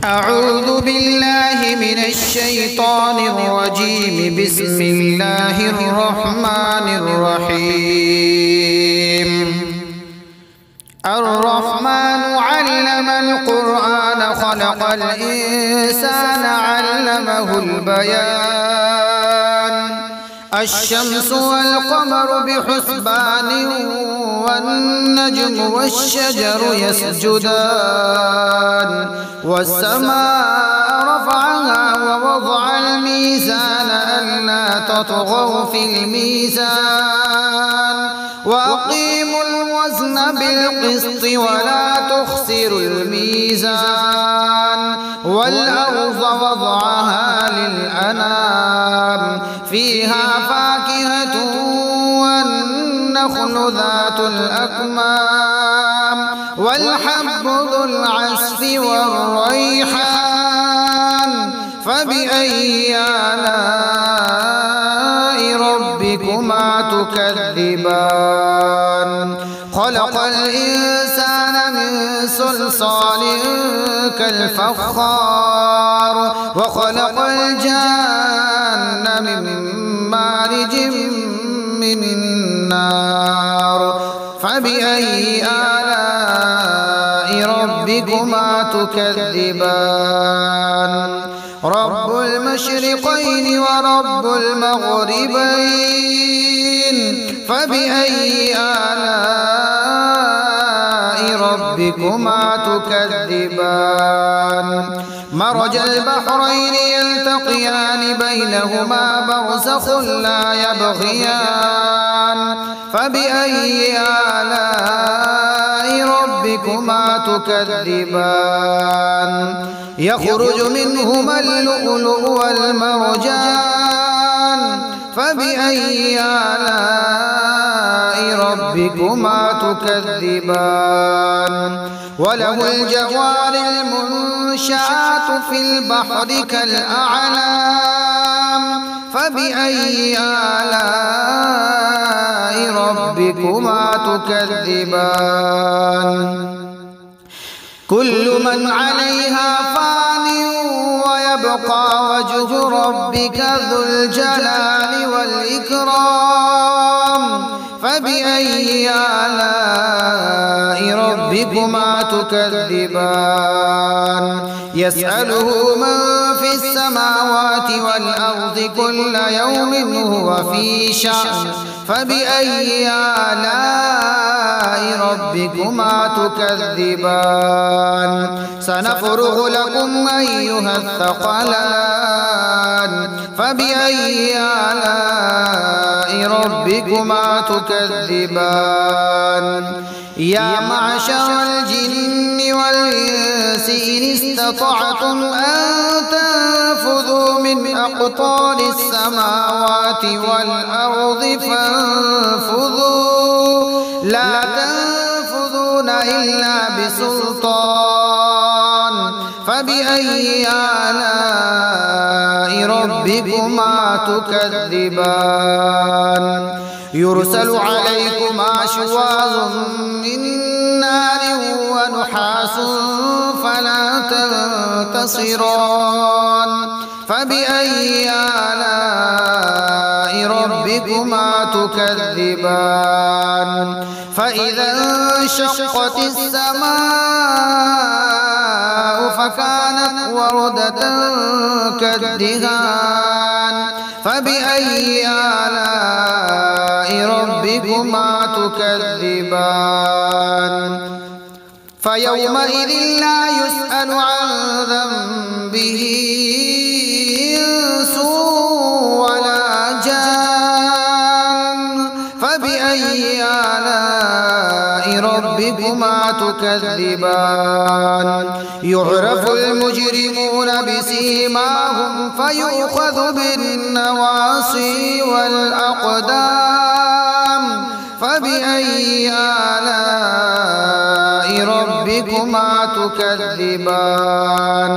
أعوذ بالله من الشيطان الرجيم. بسم الله الرحمن الرحيم. الرحمن علم القرآن خلق الإنسان علمه البيان. الشمس والقمر بحسبان والنجم والشجر يسجدان والسماء رفعها ووضع الميزان ألا تطغوا في الميزان وأقيموا الوزن بالقسط ولا تخسروا الميزان والأرض وضعها للأنام فيها فاكهة والنخل ذات الأكمام والحب ذو العصف والريحان فبأي آلاء ربكما تكذبان. خلق الإنسان من صلصال كالفخار وخلق الجان من مارج من النار فبأي آلاء ربكما تكذبان. رب المشرقين ورب المغربين فبأي آلاء ربكما تكذبان. مرج البحرين يلتقيان بينهما برزخ لا يبغيان فبأي آلاء ربكما تكذبان. يخرج منهما اللؤلؤ والمرجان فبأي آلاء ربكما تكذبان. وله الجوار المنشآت في البحر كالأعلام فبأي آلاء ربكما تكذبان. كل من عليها فان ويبقى وجه ربك ذو الجلال والإكرام فبأي آلاء ربكما تكذبان. يسأله من في السماوات والأرض كل يوم هو في شأن فبأي آلاء ربكما تكذبان. سنفرغ لكم أيها الثقلان فبأي آلاء ربكما تكذبان. يا معشر الجن والإنس إن استطعتم أن تنفذوا من أقطار السماوات والأرض فانفذوا لا تنفذون إلا بسلطان فبأي آلاء ربكما تكذبان. يرسل عليكما شواظ من نار ونحاس فلا تنتصران فبأي آلاء ربكما تكذبان. فإذا انشقت السماء فكانت وردة كالدهان فبأي آلاء ربكما تكذبان. فيومئذ لا يسأل عن ذنبه إنس ولا جان فبأي آلاء ربكما تكذبان. يعرف المجرمون بسيماهم فيؤخذ بالنواصي والأقدام فبأي آلاء ربكما تكذبان.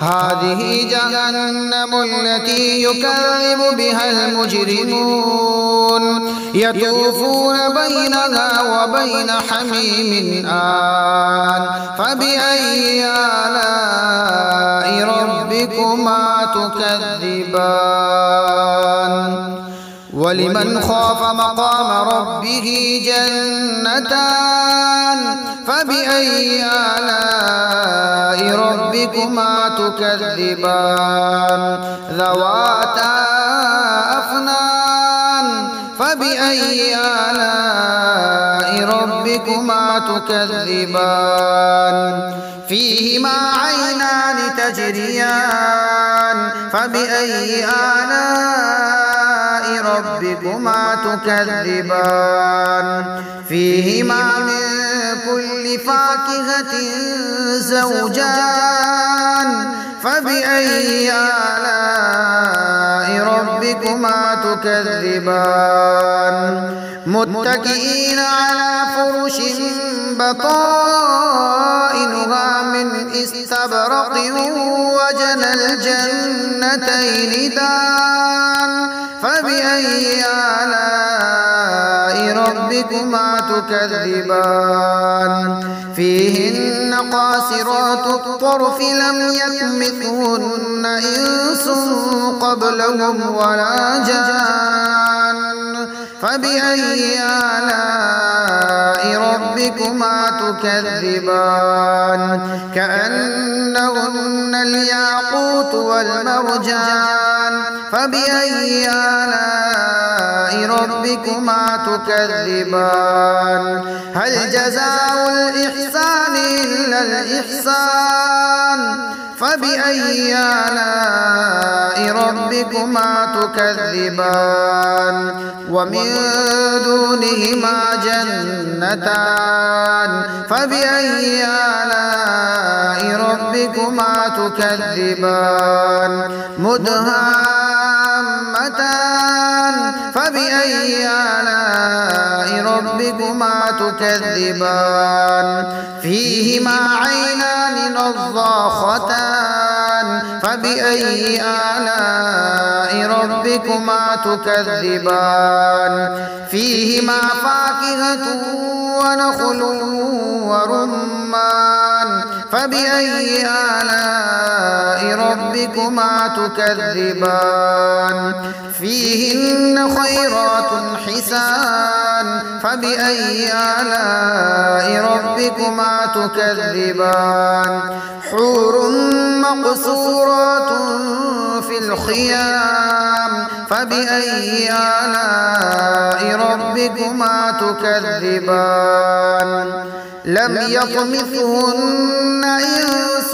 هذه جهنم التي يكذب بها المجرمون يطوفون بينها وبين حميم آن فبأي آلاء تكذبان ولمن خاف مقام ربه جنتان فبأي آلاء ربكما تكذبان ذواتا أفنان فبأي آلاء ربكما تكذبان فيهما عينان تجريان فبأي آلاء ربكما تكذبان فيهما من كل فاكهة زوجان فبأي آلاء ربكما تكذبان متكئين على فرش بطائنها من استبرق وجنى الجنتين دان فبأي آلاء ربكما تكذبان فيهن قاصرات الطرف لم يطمثهن إنس قبلهم ولا جان فبأي آلاء ربكما تكذبان كأنهن الياقوت والمرجان فبأي آلاء ربكما تكذبان هل جزاء الإحسان إلا الإحسان فبأي آلاء ربكما تكذبان ومن دونهما جنتان فبأي آلاء ربكما تكذبان مدهامتان فبأي آلاء ربكما تكذبان فيهما عينان نضاختان فبأي آلاء ربكما تكذبان فيهما فاكهة ونخل ورمان فبأي آلاء ربكما تكذبان فيهن خيرات حسان فبأي آلاء ربكما تكذبان حور مقصورات في الخيام فبأي آلاء ربكما تكذبان لم يطمثهن إنس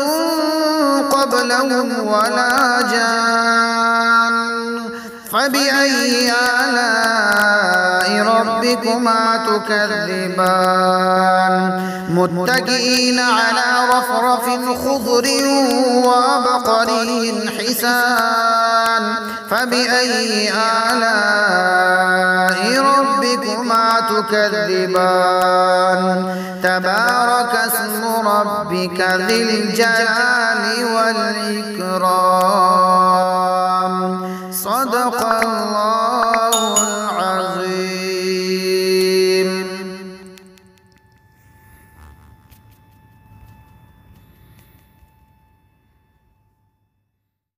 قبلهم ولا جان فبأي آلاء ربكما تكذبان متكئين على رفرف خضر وعبقري حسان فبأي آلاء ربكما تكذبان تبارك اسم ربك ذي الجلال والإكرام صدق الله